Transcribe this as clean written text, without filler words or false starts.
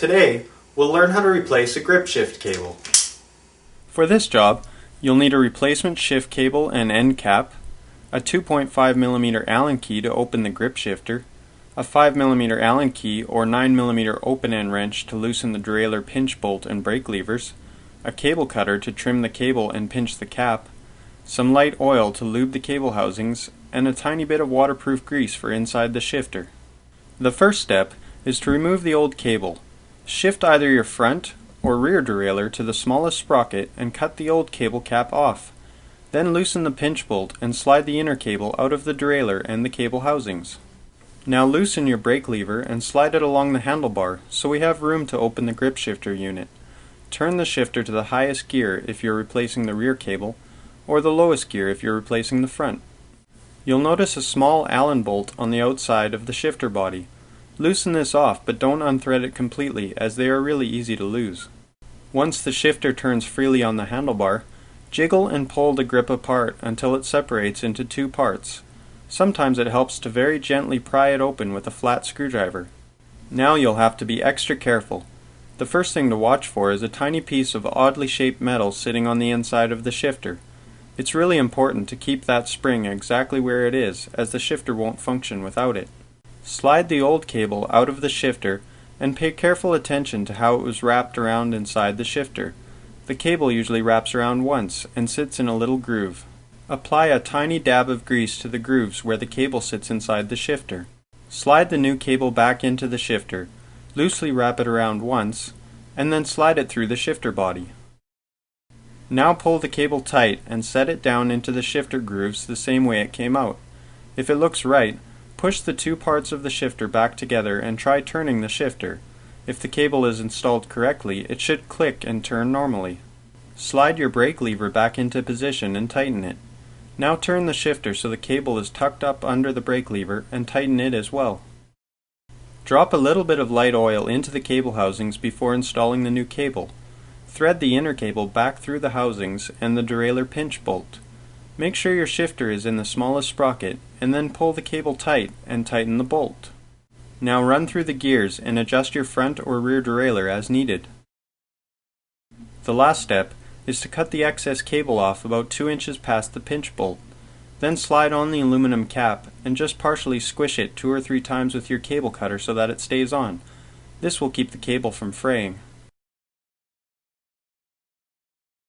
Today, we'll learn how to replace a GripShift cable. For this job, you'll need a replacement shift cable and end cap, a 2.5mm Allen key to open the grip shifter, a 5mm Allen key or 9mm open-end wrench to loosen the derailleur pinch bolt and brake levers, a cable cutter to trim the cable and pinch the cap, some light oil to lube the cable housings, and a tiny bit of waterproof grease for inside the shifter. The first step is to remove the old cable. Shift either your front or rear derailleur to the smallest sprocket and cut the old cable cap off. Then loosen the pinch bolt and slide the inner cable out of the derailleur and the cable housings. Now loosen your brake lever and slide it along the handlebar so we have room to open the grip shifter unit. Turn the shifter to the highest gear if you're replacing the rear cable, or the lowest gear if you're replacing the front. You'll notice a small Allen bolt on the outside of the shifter body. Loosen this off, but don't unthread it completely, as they are really easy to lose. Once the shifter turns freely on the handlebar, jiggle and pull the grip apart until it separates into two parts. Sometimes it helps to very gently pry it open with a flat screwdriver. Now you'll have to be extra careful. The first thing to watch for is a tiny piece of oddly shaped metal sitting on the inside of the shifter. It's really important to keep that spring exactly where it is, as the shifter won't function without it. Slide the old cable out of the shifter and pay careful attention to how it was wrapped around inside the shifter. The cable usually wraps around once and sits in a little groove. Apply a tiny dab of grease to the grooves where the cable sits inside the shifter. Slide the new cable back into the shifter, loosely wrap it around once, and then slide it through the shifter body. Now pull the cable tight and set it down into the shifter grooves the same way it came out. If it looks right, push the two parts of the shifter back together and try turning the shifter. If the cable is installed correctly, it should click and turn normally. Slide your brake lever back into position and tighten it. Now turn the shifter so the cable is tucked up under the brake lever and tighten it as well. Drop a little bit of light oil into the cable housings before installing the new cable. Thread the inner cable back through the housings and the derailleur pinch bolt. Make sure your shifter is in the smallest sprocket and then pull the cable tight and tighten the bolt. Now run through the gears and adjust your front or rear derailleur as needed. The last step is to cut the excess cable off about 2 inches past the pinch bolt. Then slide on the aluminum cap and just partially squish it 2 or 3 times with your cable cutter so that it stays on. This will keep the cable from fraying.